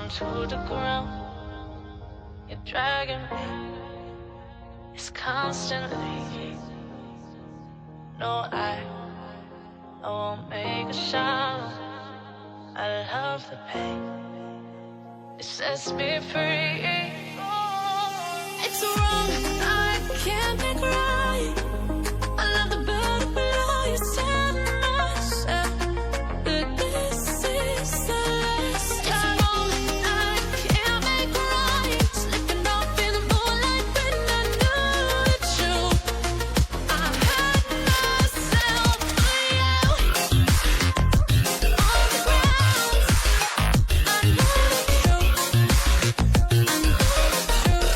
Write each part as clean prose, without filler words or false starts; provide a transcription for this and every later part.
down to the ground. You're dragging me, it's constantly. No, I won't make a sound. I love the pain, it sets me free. It's wrong, I can't make right. I love the bird below you, tell myself that this is the last. It's wrong, I can't make right. Slipping off in the moonlight when I knew the truth. I had myself for you. On the ground, I know the truth. I know the truth.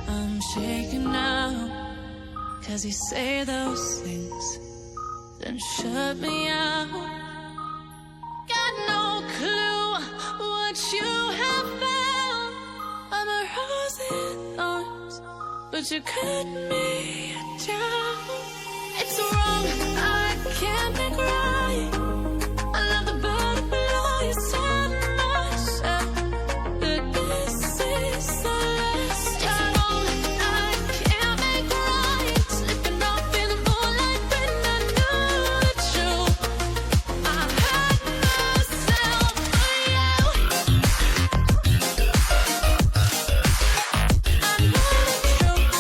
I'm shaking now, 'cause you say those things, then shut me out. Got no clue what you have found. I'm a rose in thorns, but you cut me down. It's wrong, I can't make right. I love the bird below you, tell myself that this is the last. It's wrong, I can't make right. Slipping off in the moonlight when I knew the truth. I had myself for you. I know the truth.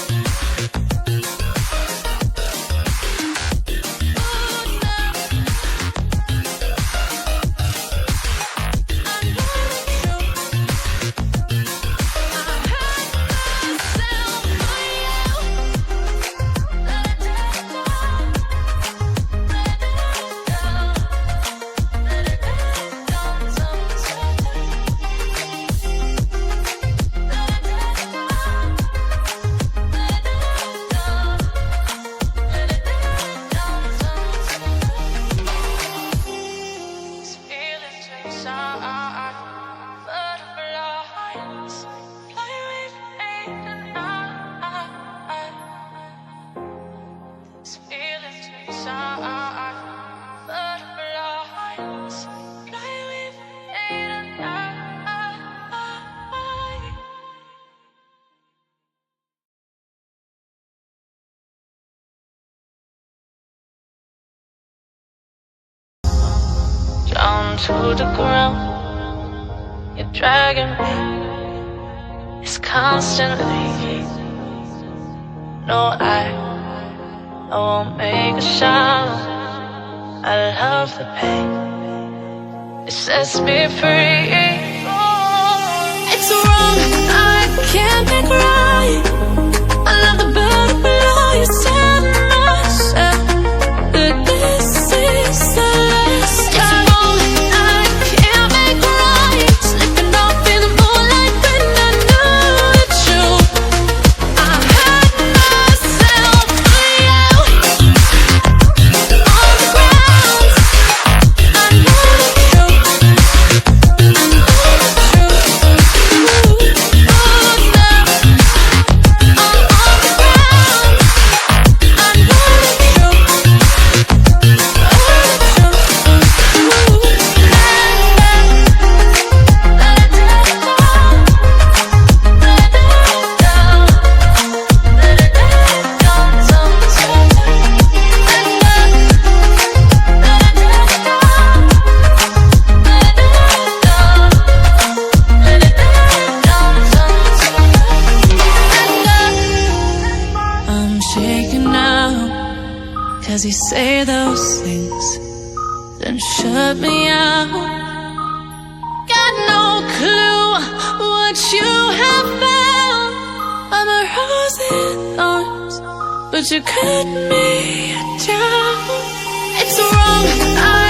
Down to the ground, you're dragging me, it's constantly. No, I won't make a sound. I love the pain, it sets me free. It's wrong, I can't make right. I love the bird below you, tell myself that this is the last. It's wrong, I can't make right. Slipping off in the moonlight when I knew the truth. I had myself for you. On the ground, I know the truth. I know the truth. Oh no, I'm on the ground. I know the truth. I'm shaking now, 'cause you say those things, then shut me out. Got no clue what you have found. I'm a rose in thorns, but you cut me down. It's wrong, I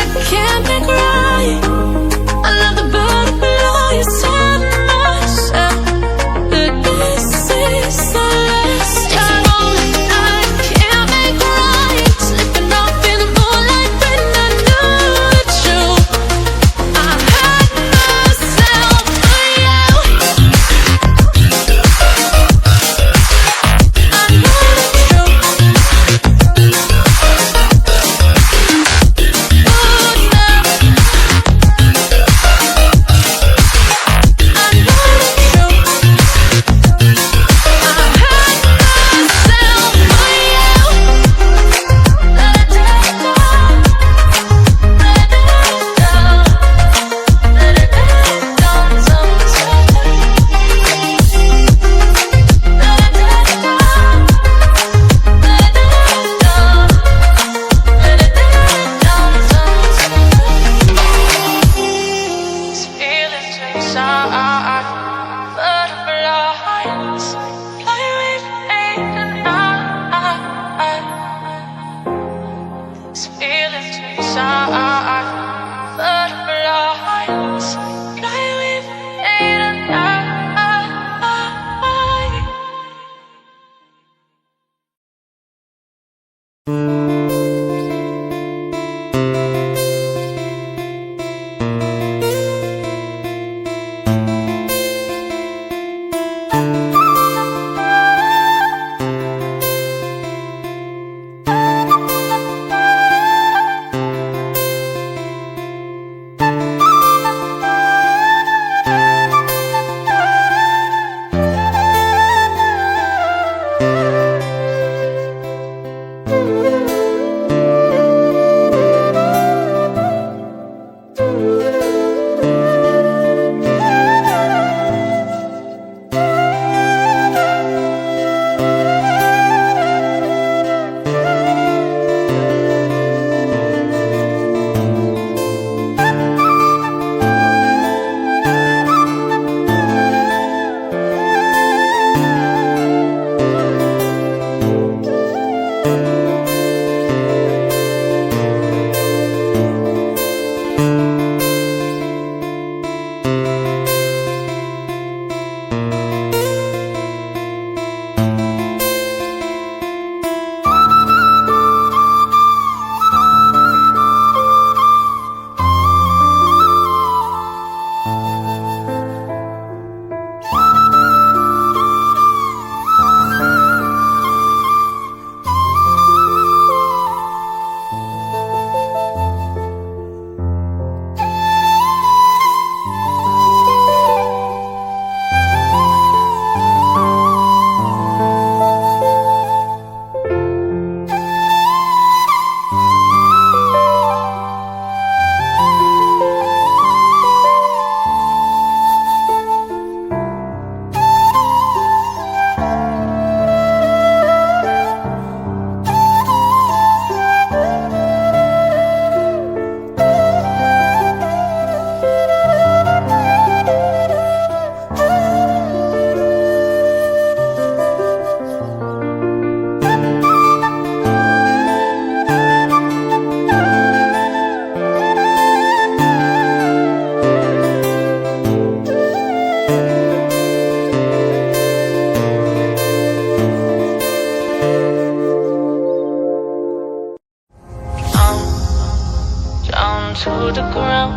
to the ground.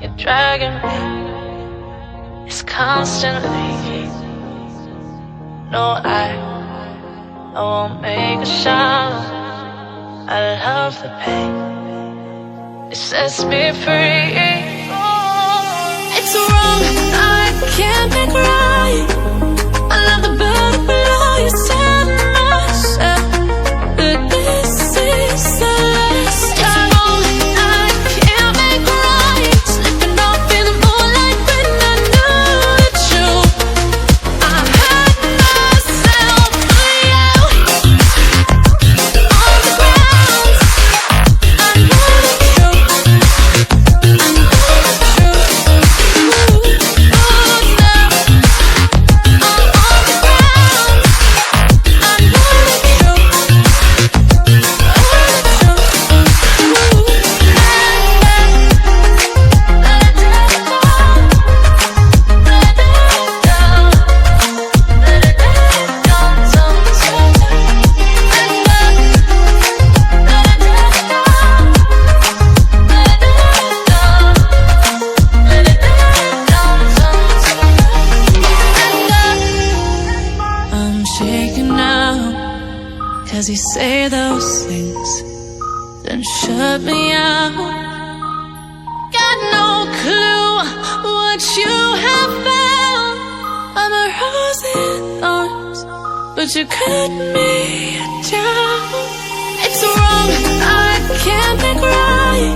You're dragging me. It's constantly. No, I won't make a sound. I love the pain. It sets me free. It's wrong, I can't make right. I love the bird below. You said myself that this is the last time. It's wrong, I can't make right. Slipping off in the moonlight when I knew that you. I had myself for you. On the ground, I know the truth. I know the truth. Cause you say those things, then shut me out. Got no clue what you have found. I'm a rose in thorns, but you cut me down. It's wrong, I can't make right.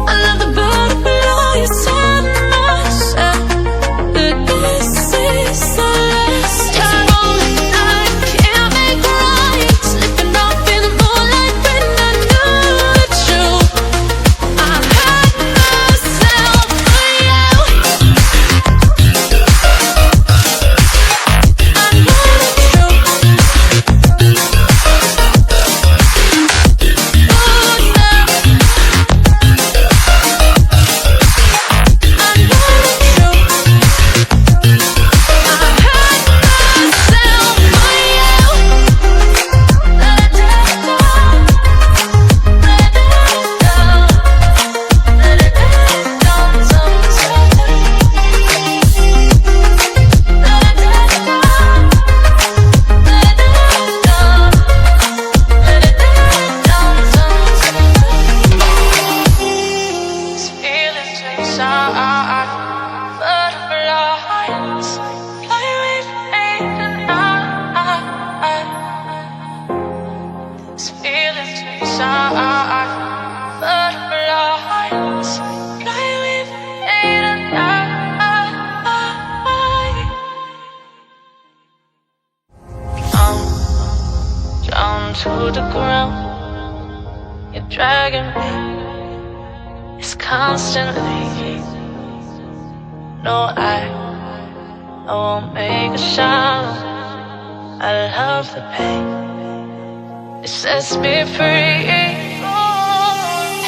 I love the bird below. You said myself that this is the last time. To the ground, you're dragging me. It's constantly. No, I won't make a sound. I love the pain. It sets me free.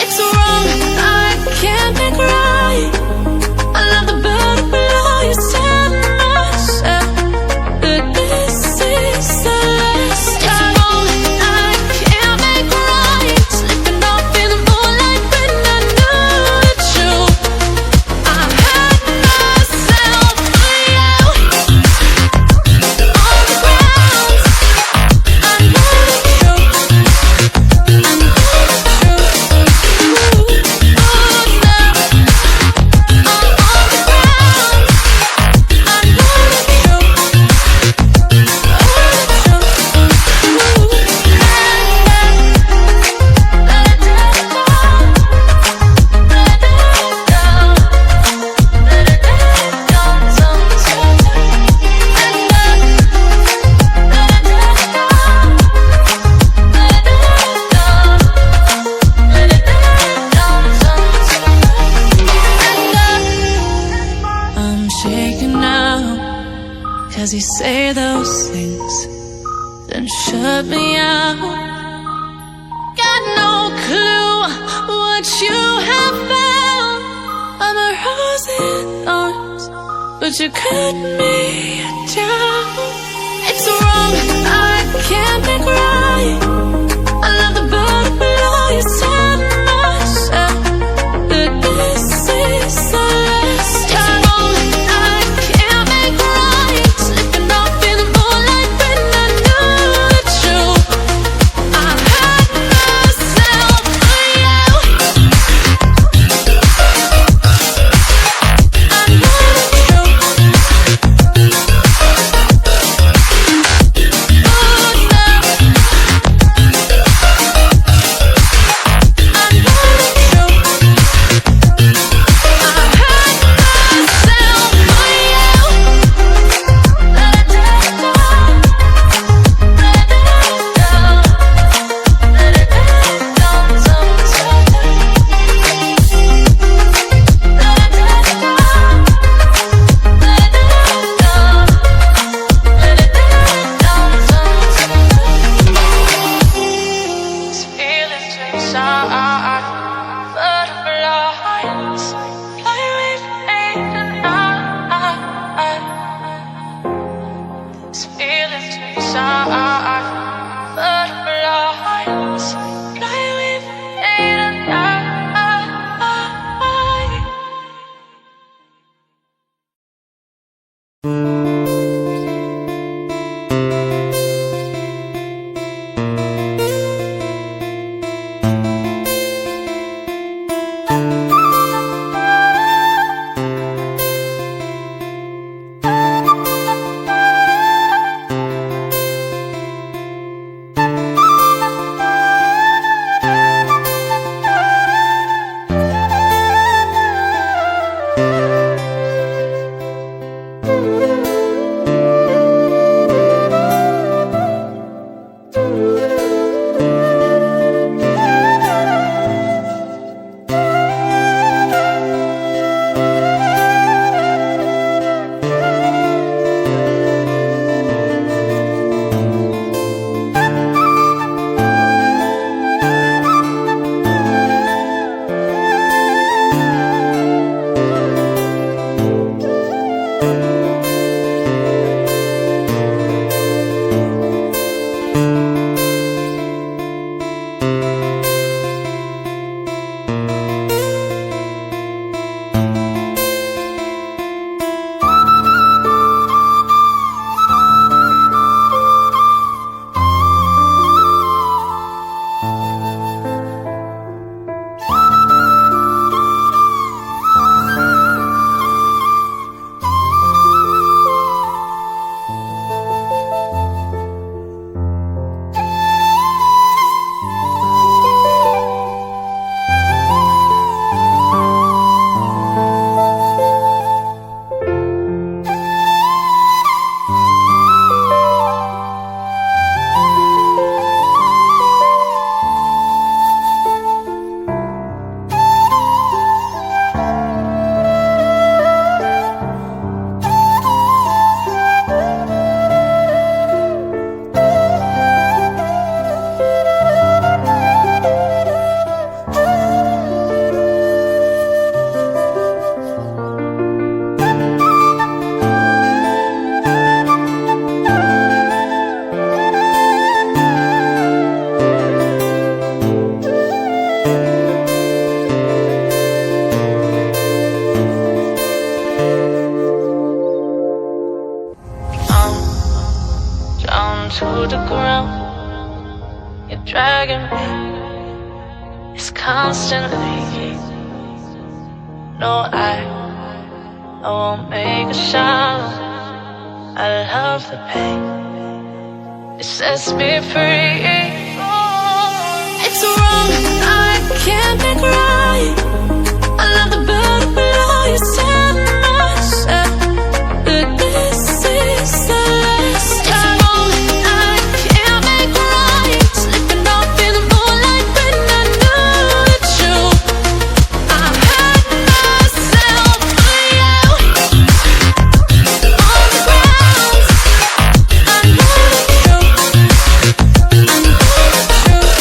It's wrong, I can't make right. I love the bird below. You said myself that this is the last time. Cause you say those things, then shut me out. Got no clue what you have found. I'm a rose in thorns, but you cut me down. It's wrong, I can't make right. I love the bird below. You said myself dragging me. It's constantly. No, I won't make a sound. I love the pain. It sets me free. It's wrong, I can't make right. I love the bird below. You said myself that this is the last time. It's wrong, I can't make right. Slipping off in the moonlight when I knew the truth. I had myself for you. On the ground, I know the truth. I know the truth.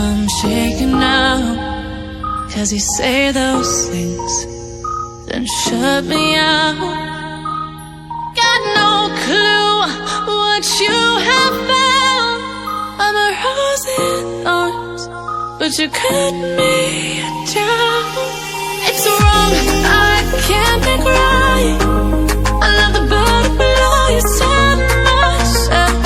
I'm shaking now, 'cause you say those things, then shut me out. Got no clue what you have found. I'm a rose in thorns, but you cut me down. It's wrong, I can't make right. I love the bird below. You said myself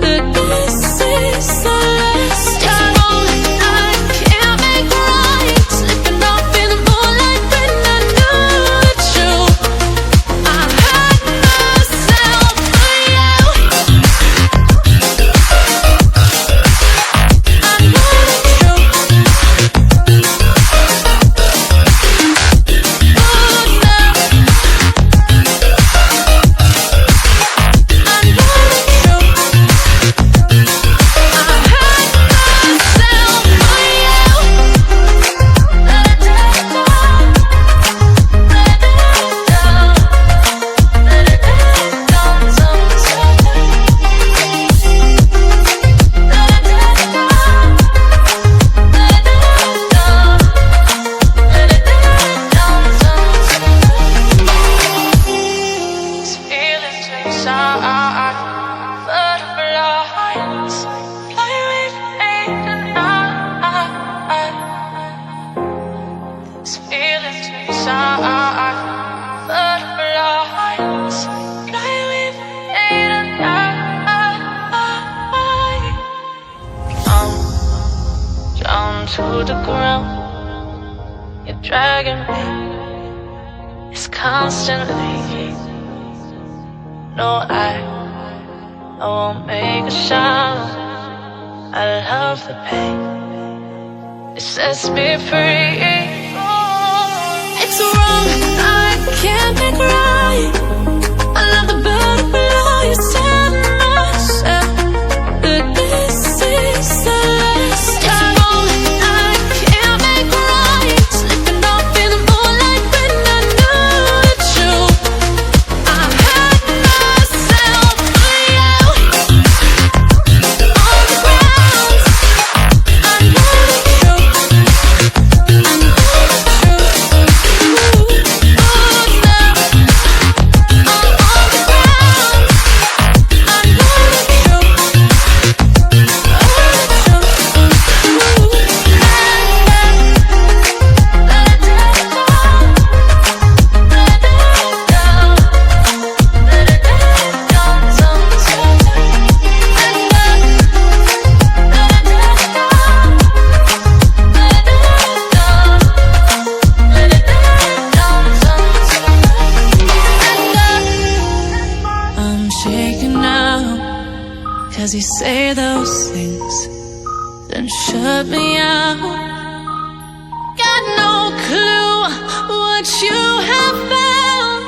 that this is the last time. It's wrong, I can't make right. Slipping off in the moonlight when I knew the truth. I had myself for you. I know the truth. To the ground, you're dragging me. It's constantly. No, I won't make a sound. I love the pain. It sets me free. It's wrong, I can't make right. I love the bird below. You said myself that this is the last time. Shaking now, 'cause you say those things, then shut me out. Got no clue what you have found.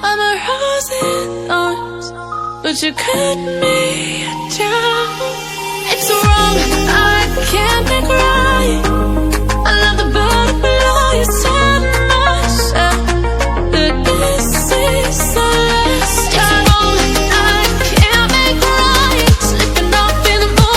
I'm a rose in thorns, but you cut me down. It's wrong, I can't make right.